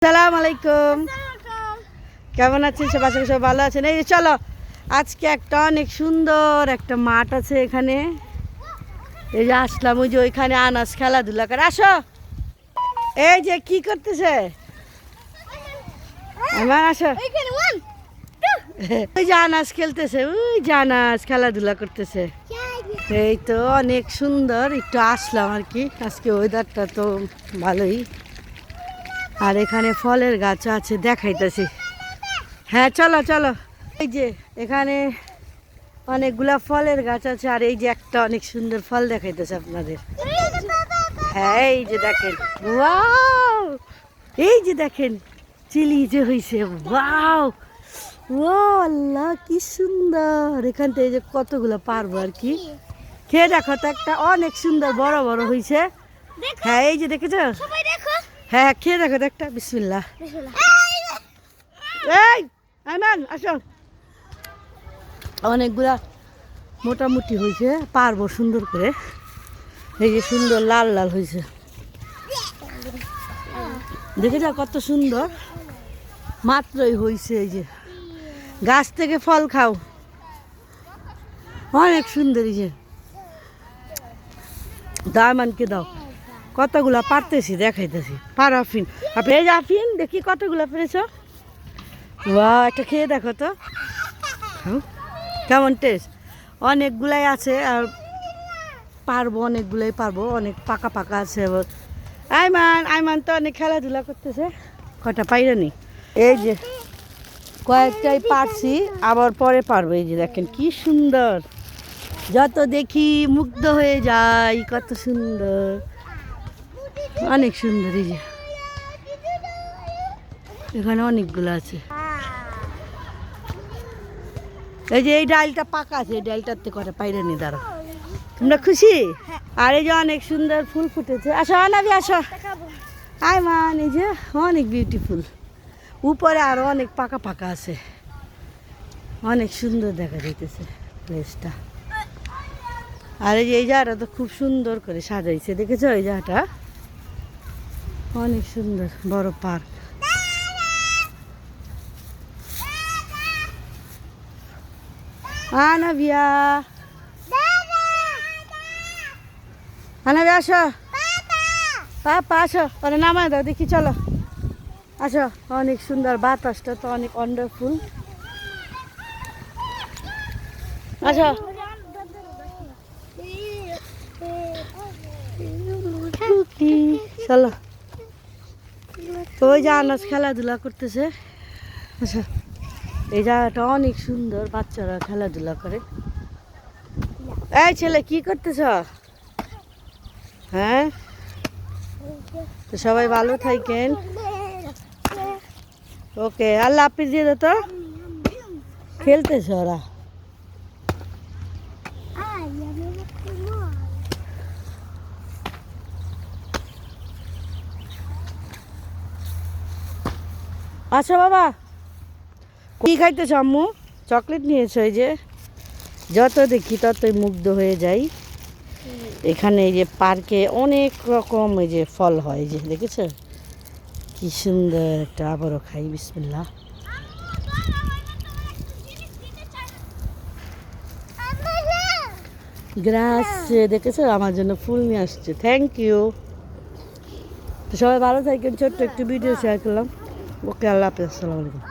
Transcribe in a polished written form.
আসসালামু আলাইকুম। কেমন আছেন সব? আশা করি সব ভালো আছেন। এই যে চলো, আজকে একটা অনেক সুন্দর একটা মাঠ আছে এখানে। এই যে আসলাম, ওই যে ওইখানে আনাস খেলাধুলা করে। আসো। এই যে কি করতেছে আমার, আসো। ওই যে আনাস খেলতেছে, ওই যে আনাস খেলাধুলা করতেছে। এই তো অনেক সুন্দর, একটু আসলাম আর কি। আজকে ওয়েদারটা তো ভালোই, আর এখানে ফলের গাছ আছে, দেখাইতেছি। হ্যাঁ চলো চলো। এই যে এখানে অনেকগুলা ফলের গাছ আছে, আর এই যে একটা অনেক সুন্দর ফল দেখাইতেছে আপনাদের। হ্যাঁ এই যে দেখেন, ওয়াও! এই যে দেখেন চিলি যে হয়েছে, ওয়াও! ও আল্লাহ, কি সুন্দর! এখান থেকে যে কতগুলো পারবো আর কি। খেয়ে দেখো তো, একটা অনেক সুন্দর বড় বড় হয়েছে। হ্যাঁ এই যে দেখেছো? হ্যাঁ খেয়ে দেখো তো একটা। বিসমিল্লাহ। এই আইমান আসো। অনেকগুলা মোটামুটি হয়েছে, পারবো সুন্দর করে। এই যে সুন্দর লাল লাল হয়েছে, দেখে যাও কত সুন্দর। মাত্রই হয়েছে, এই যে গাছ থেকে ফল খাও, অনেক সুন্দর। এই যে দামানকে দাও, কতগুলা পারতেছি দেখাইতেছি। পার আফিন, আপনি এই যে আফিন দেখি কতগুলা পেরেছ। ওয়া, একটা খেয়ে দেখো তো কেমন টেস্ট। অনেকগুলাই আছে, আর পারবো অনেকগুলাই পারবো। অনেক পাকা পাকা আছে। আইমান আইমান তো অনেক খেলাধুলা করতেছে, কটা পাইরানি। এই যে কয়েকটাই পারছি, আবার পরে পারবো। এই যে দেখেন কি সুন্দর, যত দেখি মুগ্ধ হয়ে যাই, কত সুন্দর, অনেক সুন্দর। এই যে এখানে অনেকগুলো আছে। এই যে এই ডালটা পাকা আছে, এই ডালটাতে কটা পাইরানি। দাঁড়া, তোমরা খুশি? আর এই যে অনেক সুন্দর ফুল ফুটেছে। আসো আনাবি, আসো। আয় মান, এই যে অনেক বিউটিফুল। উপরে আরো অনেক পাকা পাকা আছে, অনেক সুন্দর দেখা যাইতেছে প্লেসটা। আর এই যে এই জায়গাটা তো খুব সুন্দর করে সাজাইছে, দেখেছো? এই জায়গাটা অনেক সুন্দর, বড় পার্ক। আনাবিয়া, আনাবিয়া আসো। পাপা আসো, ওরা নামায় দাও দেখি। চলো আসো, অনেক সুন্দর, বাতাসটা তো অনেক ওয়ান্ডারফুল। আসো। চলো, ওই যে আনাজ খেলাধুলা করতেছে। আচ্ছা, এই জায়গাটা অনেক সুন্দর, বাচ্চারা খেলাধুলা করে। এই ছেলে কি করতেছ? হ্যাঁ, তো সবাই ভালো থাকেন। ওকে, আল্লাহ হাফিজ দিয়ে দে তো। খেলতেছে ওরা। আচ্ছা বাবা, কি খাইতেছ আম্মু? চকলেট নিয়েছ? এই যে যত দেখি ততই মুগ্ধ হয়ে যাই। এখানে এই যে পার্কে অনেক রকম এই যে ফল হয়, যে দেখেছো কি সুন্দর একটা। আবারও খাই, বিসমিল্লাহ। গ্রাস দেখেছো, আমার জন্য ফুল নিয়ে আসছে, থ্যাংক ইউ। তো সবাই ভালো থাকেন, ছোট্ট একটু ভিডিও শেয়ার করলাম। ওকে, আল্লাহ হাফেজ, আসসালামু আলাইকুম।